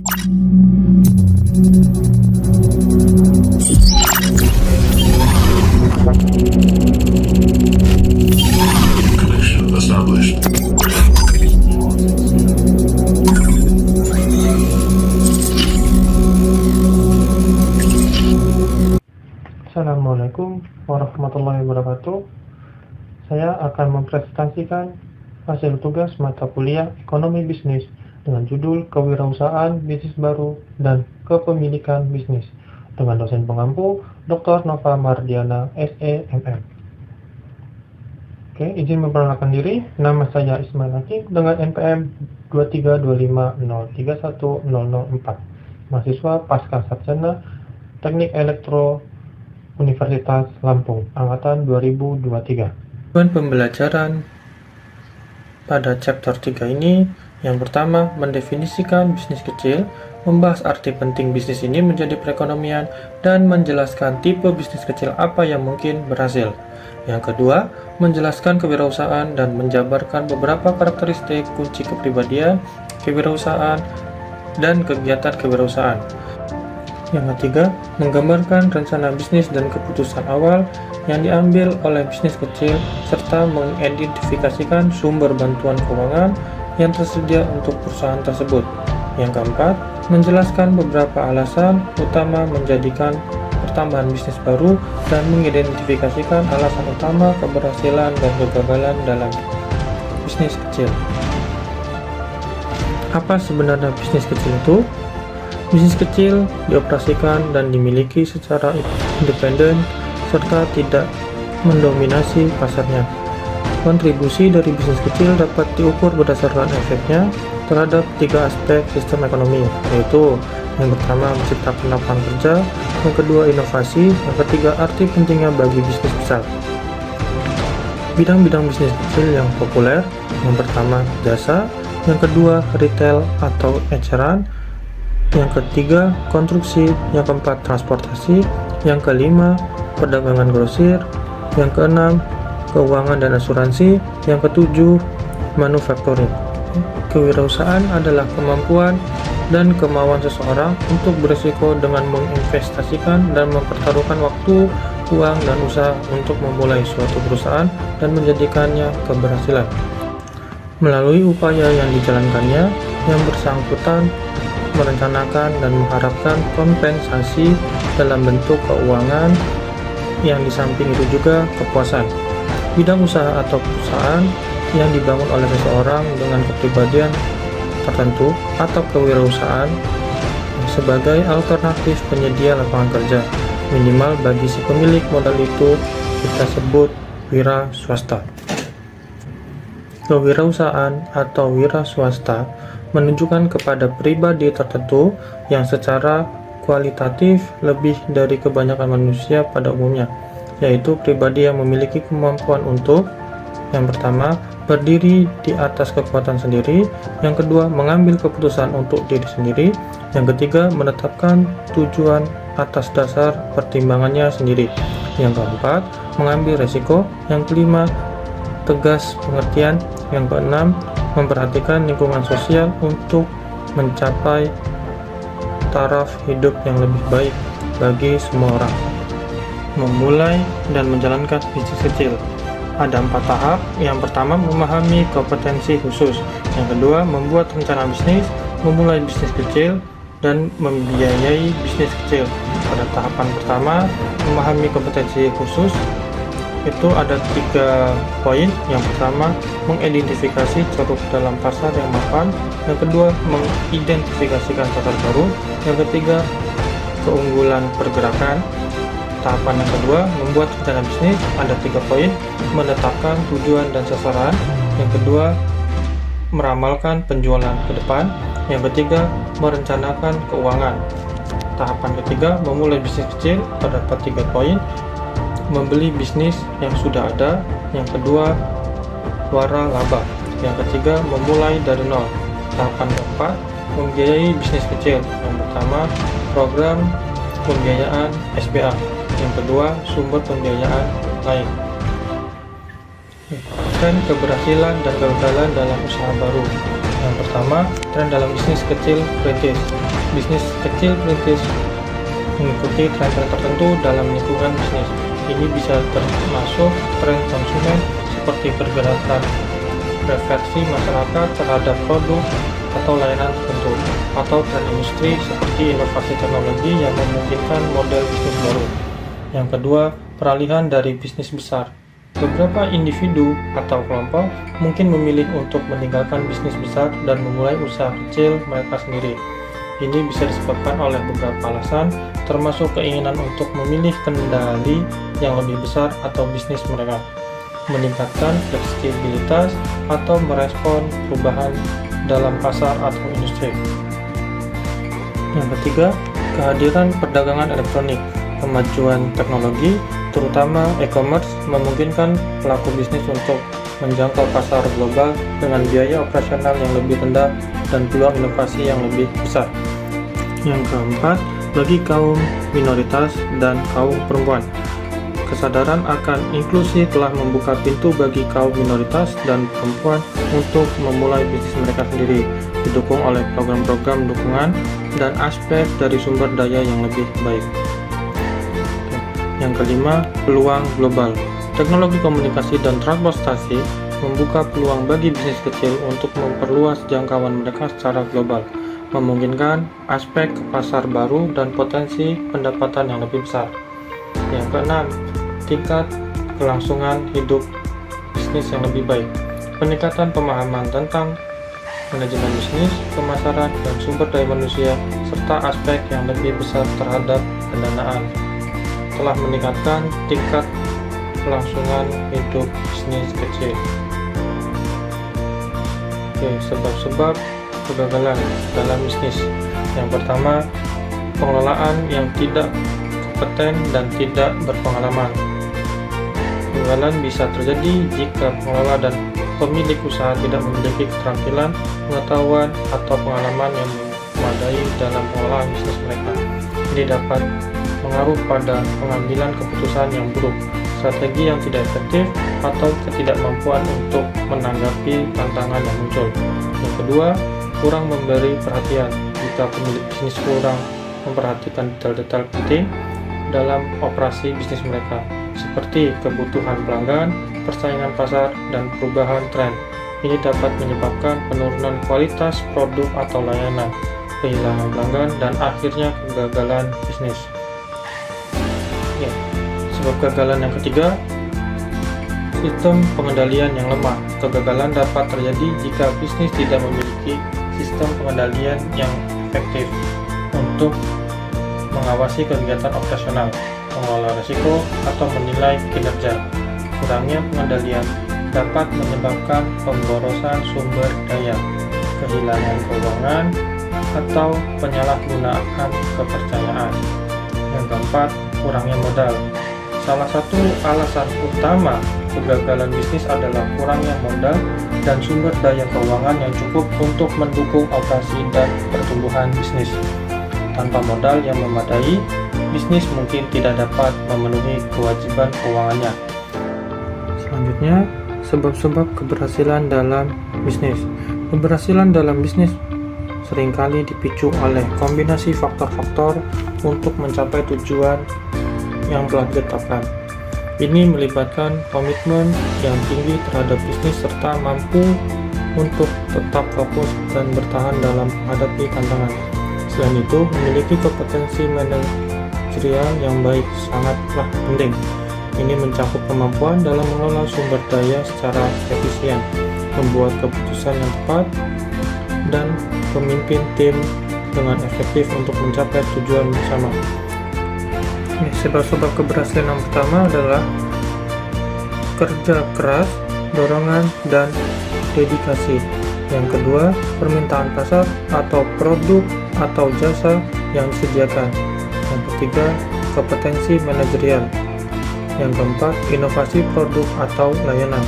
Connection established. Assalamualaikum warahmatullahi wabarakatuh. Saya akan mempresentasikan hasil tugas mata kuliah Ekonomi Bisnis dengan judul Kewirausahaan Bisnis Baru dan Kepemilikan Bisnis dengan dosen pengampu Dr. Nova Mardiana, SEMM. Oke, izin memperkenalkan diri. Nama saya Ismail Hakim dengan NPM 23250310004. Mahasiswa Pasca Sarjana Teknik Elektro Universitas Lampung, Angkatan 2023. Tujuan pembelajaran pada chapter 3 ini, yang pertama, mendefinisikan bisnis kecil, membahas arti penting bisnis ini menjadi perekonomian, dan menjelaskan tipe bisnis kecil apa yang mungkin berhasil. Yang kedua, menjelaskan kewirausahaan dan menjabarkan beberapa karakteristik kunci kepribadian, kewirausahaan, dan kegiatan kewirausahaan. Yang ketiga, menggambarkan rencana bisnis dan keputusan awal yang diambil oleh bisnis kecil, serta mengidentifikasikan sumber bantuan keuangan yang tersedia untuk perusahaan tersebut. Yang keempat, menjelaskan beberapa alasan utama menjadikan pertambahan bisnis baru dan mengidentifikasikan alasan utama keberhasilan dan kegagalan dalam bisnis kecil. Apa sebenarnya bisnis kecil itu? Bisnis kecil dioperasikan dan dimiliki secara independen serta tidak mendominasi pasarnya. Kontribusi dari bisnis kecil dapat diukur berdasarkan efeknya terhadap tiga aspek sistem ekonomi, yaitu yang pertama menciptakan lapangan kerja, yang kedua inovasi, yang ketiga arti pentingnya bagi bisnis besar. Bidang-bidang bisnis kecil yang populer, yang pertama jasa, yang kedua retail atau eceran, yang ketiga konstruksi, yang keempat transportasi, yang kelima perdagangan grosir, yang keenam keuangan dan asuransi, yang ketujuh manufacturing. Kewirausahaan adalah kemampuan dan kemauan seseorang untuk berisiko dengan menginvestasikan dan mempertaruhkan waktu, uang, dan usaha untuk memulai suatu perusahaan dan menjadikannya keberhasilan. Melalui upaya yang dijalankannya, yang bersangkutan merencanakan dan mengharapkan kompensasi dalam bentuk keuangan, yang di samping itu juga kepuasan. Bidang usaha atau perusahaan yang dibangun oleh seseorang dengan kepribadian tertentu atau kewirausahaan sebagai alternatif penyedia lapangan kerja minimal bagi si pemilik modal itu kita sebut wira swasta. Kewirausahaan atau wira swasta menunjukkan kepada pribadi tertentu yang secara kualitatif lebih dari kebanyakan manusia pada umumnya, yaitu pribadi yang memiliki kemampuan untuk yang pertama, berdiri di atas kekuatan sendiri, yang kedua, mengambil keputusan untuk diri sendiri, yang ketiga, menetapkan tujuan atas dasar pertimbangannya sendiri, yang keempat, mengambil resiko, yang kelima, tegas pengertian, yang keenam, memperhatikan lingkungan sosial untuk mencapai taraf hidup yang lebih baik bagi semua orang. Memulai dan menjalankan bisnis kecil. Ada 4 tahap. Yang pertama, memahami kompetensi khusus. Yang kedua, membuat rencana bisnis, memulai bisnis kecil, dan membiayai bisnis kecil. Pada tahapan pertama, memahami kompetensi khusus, itu ada 3 poin. Yang pertama, mengidentifikasi ceruk dalam pasar yang mapan. Yang kedua, mengidentifikasikan pasar baru. Yang ketiga, keunggulan pergerakan. Tahapan yang kedua, membuat rencana bisnis, ada 3 poin. Menetapkan tujuan dan sasaran. Yang kedua, meramalkan penjualan ke depan. Yang ketiga, merencanakan keuangan. Tahapan ketiga, memulai bisnis kecil, terdapat 3 poin. Membeli bisnis yang sudah ada. Yang kedua, wara laba. Yang ketiga, memulai dari nol. Tahapan keempat, membiayai bisnis kecil. Yang pertama, program pembiayaan SBA. Yang kedua, sumber pembiayaan lain. Dan keberhasilan dan kegagalan dalam usaha baru. Yang pertama, tren dalam bisnis kecil perintis. Bisnis kecil perintis mengikuti tren-tren tertentu dalam lingkungan bisnis. Ini bisa termasuk tren konsumen seperti pergerakan preferensi masyarakat terhadap produk atau layanan tertentu, atau tren industri seperti inovasi teknologi yang memungkinkan model bisnis baru. Yang kedua, peralihan dari bisnis besar. Beberapa individu atau kelompok mungkin memilih untuk meninggalkan bisnis besar dan memulai usaha kecil mereka sendiri. Ini bisa disebabkan oleh beberapa alasan, termasuk keinginan untuk memilih kendali yang lebih besar atau bisnis mereka, meningkatkan fleksibilitas, atau merespon perubahan dalam pasar atau industri. Yang ketiga, kehadiran perdagangan elektronik. Kemajuan teknologi, terutama e-commerce, memungkinkan pelaku bisnis untuk menjangkau pasar global dengan biaya operasional yang lebih rendah dan peluang inovasi yang lebih besar. Yang keempat, bagi kaum minoritas dan kaum perempuan. Kesadaran akan inklusi telah membuka pintu bagi kaum minoritas dan perempuan untuk memulai bisnis mereka sendiri, didukung oleh program-program dukungan dan aspek dari sumber daya yang lebih baik. Yang kelima, peluang global. Teknologi komunikasi dan transportasi membuka peluang bagi bisnis kecil untuk memperluas jangkauan mereka secara global, memungkinkan aspek ke pasar baru dan potensi pendapatan yang lebih besar. Yang keenam, tingkat kelangsungan hidup bisnis yang lebih baik. Peningkatan pemahaman tentang manajemen bisnis, pemasaran, dan sumber daya manusia, serta aspek yang lebih besar terhadap pendanaan, telah meningkatkan tingkat kelangsungan hidup bisnis kecil. Sebab-sebab kegagalan dalam bisnis. Yang pertama, pengelolaan yang tidak kompeten dan tidak berpengalaman. Kegagalan bisa terjadi jika pengelola dan pemilik usaha tidak memiliki keterampilan, pengetahuan, atau pengalaman yang memadai dalam pengelolaan bisnis mereka. Ini dapat mengaruh pada pengambilan keputusan yang buruk, strategi yang tidak efektif, atau ketidakmampuan untuk menanggapi tantangan yang muncul. Yang kedua, kurang memberi perhatian. Jika pemilik bisnis kurang memperhatikan detail-detail penting dalam operasi bisnis mereka, seperti kebutuhan pelanggan, persaingan pasar, dan perubahan tren, ini dapat menyebabkan penurunan kualitas produk atau layanan, kehilangan pelanggan, dan akhirnya kegagalan bisnis. Sebab kegagalan yang ketiga, sistem pengendalian yang lemah. Kegagalan dapat terjadi jika bisnis tidak memiliki sistem pengendalian yang efektif untuk mengawasi kegiatan operasional, mengelola risiko, atau menilai kinerja. Kurangnya pengendalian dapat menyebabkan pemborosan sumber daya, kehilangan keuangan, atau penyalahgunaan kepercayaan. Yang keempat, kurangnya modal. Salah satu alasan utama kegagalan bisnis adalah kurangnya modal dan sumber daya keuangan yang cukup untuk mendukung operasi dan pertumbuhan bisnis. Tanpa modal yang memadai, bisnis mungkin tidak dapat memenuhi kewajiban keuangannya. Selanjutnya, sebab-sebab keberhasilan dalam bisnis. Keberhasilan dalam bisnis seringkali dipicu oleh kombinasi faktor-faktor untuk mencapai tujuan yang telah ditetapkan. Ini melibatkan komitmen yang tinggi terhadap bisnis serta mampu untuk tetap fokus dan bertahan dalam menghadapi tantangan. Selain itu, memiliki kompetensi manajerial yang baik sangatlah penting. Ini mencakup kemampuan dalam mengelola sumber daya secara efisien, membuat keputusan yang tepat, dan memimpin tim dengan efektif untuk mencapai tujuan bersama. Sebab-sebab keberhasilan yang pertama adalah kerja keras, dorongan, dan dedikasi. Yang kedua, permintaan pasar atau produk atau jasa yang disediakan. Yang ketiga, kompetensi manajerial. Yang keempat, inovasi produk atau layanan.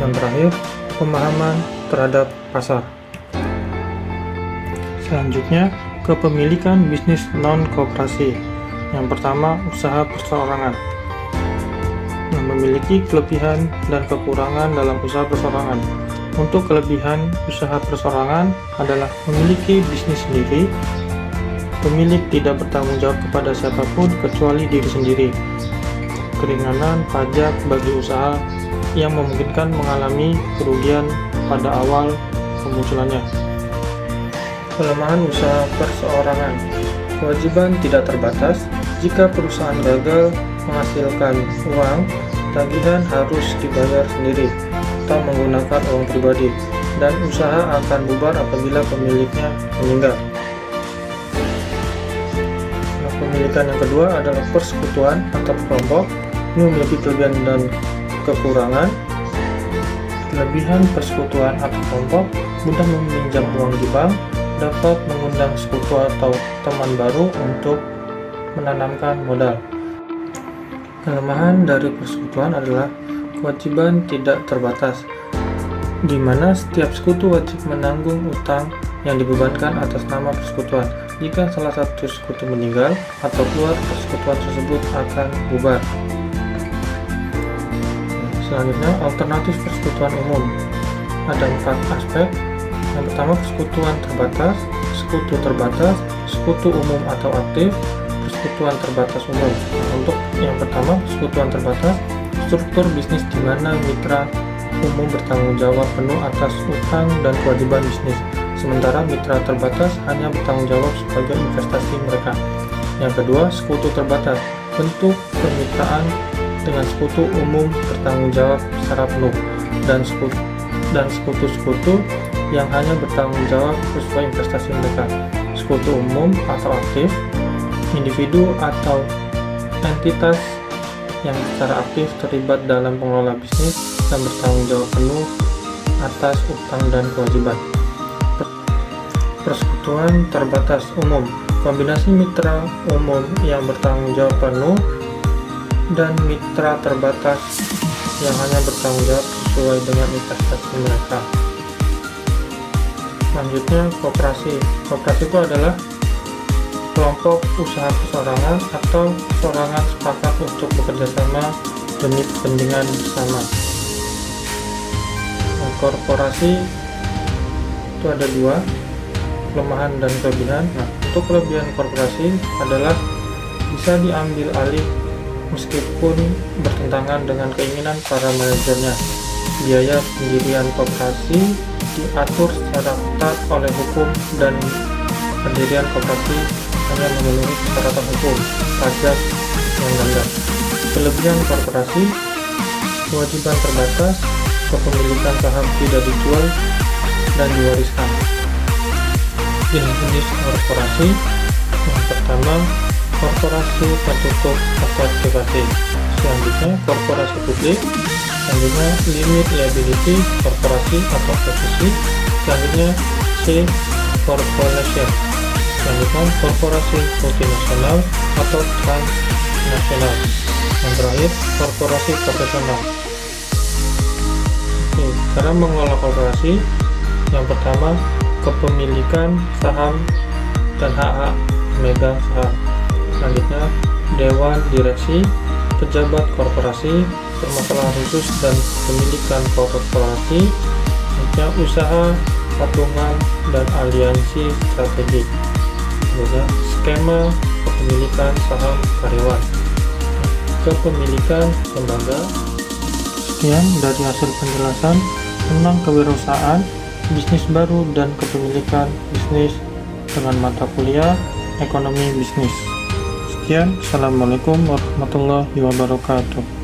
Yang terakhir, pemahaman terhadap pasar. Selanjutnya, kepemilikan bisnis non-koperasi. Yang pertama, usaha perseorangan. Yang memiliki kelebihan dan kekurangan dalam usaha perseorangan. Untuk kelebihan usaha perseorangan adalah memiliki bisnis sendiri, pemilik tidak bertanggung jawab kepada siapapun kecuali diri sendiri, keringanan pajak bagi usaha yang memungkinkan mengalami kerugian pada awal kemunculannya. Kelemahan usaha perseorangan: kewajiban tidak terbatas. Jika perusahaan gagal menghasilkan uang, tagihan harus dibayar sendiri atau menggunakan uang pribadi, dan usaha akan bubar apabila pemiliknya meninggal. Nah, pemilikan yang kedua adalah persekutuan atau kelompok. Ini memiliki kelebihan dan kekurangan. Kelebihan persekutuan atau kelompok: mudah meminjam uang di bank, dapat mengundang sekutu atau teman baru untuk menanamkan modal. Kelemahan dari persekutuan adalah kewajiban tidak terbatas, di mana setiap sekutu wajib menanggung utang yang dibebankan atas nama persekutuan. Jika salah satu sekutu meninggal atau keluar, persekutuan tersebut akan bubar. Selanjutnya, alternatif persekutuan umum. Ada 4 aspek. Yang pertama, persekutuan terbatas, sekutu terbatas, sekutu umum atau aktif, persekutuan terbatas umum. Untuk yang pertama, persekutuan terbatas, struktur bisnis di mana mitra umum bertanggung jawab penuh atas utang dan kewajiban bisnis, sementara mitra terbatas hanya bertanggung jawab sebagai investasi mereka. Yang kedua, sekutu terbatas, bentuk kemitraan dengan sekutu umum bertanggung jawab secara penuh, dan sekutu-sekutu yang hanya bertanggung jawab sesuai investasi mereka. Sekutu umum atau aktif, individu atau entitas yang secara aktif terlibat dalam pengelola bisnis dan bertanggung jawab penuh atas utang dan kewajiban. Persekutuan terbatas umum, kombinasi mitra umum yang bertanggung jawab penuh dan mitra terbatas yang hanya bertanggung jawab sesuai dengan investasi mereka. Selanjutnya, koperasi. Koperasi itu adalah kelompok usaha perseorangan atau perseorangan sepakat untuk bekerja sama demi kepentingan bersama. Nah, korporasi itu ada 2, kelemahan dan kelebihan. Nah, untuk kelebihan korporasi adalah bisa diambil alih meskipun bertentangan dengan keinginan para manajernya. Biaya pendirian koperasi diatur secara ketat oleh hukum, dan pendirian koperasi hanya memenuhi persyaratan hukum. Pajak yang rendah. Kelebihan korporasi: kewajiban terbatas, kepemilikan saham tidak dijual dan diwariskan. Jenis-jenis korporasi: yang pertama, korporasi tertutup atau privasi. Selanjutnya, korporasi publik. Selanjutnya, limit liability korporasi atau equity. Selanjutnya, C corporation. Selanjutnya, korporasi multinasional atau transnasional. Yang terakhir, korporasi profesional. Oke, cara mengelola korporasi: yang pertama, kepemilikan saham dan hak-hak pemegang saham. Selanjutnya, dewan direksi, pejabat korporasi, permasalahan khusus dan pemilikan korporasi. Selanjutnya, usaha, patungan, dan aliansi strategi. Selanjutnya, skema kepemilikan saham karyawan, kepemilikan lembaga. Sekian dari hasil penjelasan tentang kewirausahaan, bisnis baru, dan kepemilikan bisnis dengan mata kuliah ekonomi bisnis. Sekian, assalamualaikum warahmatullahi wabarakatuh.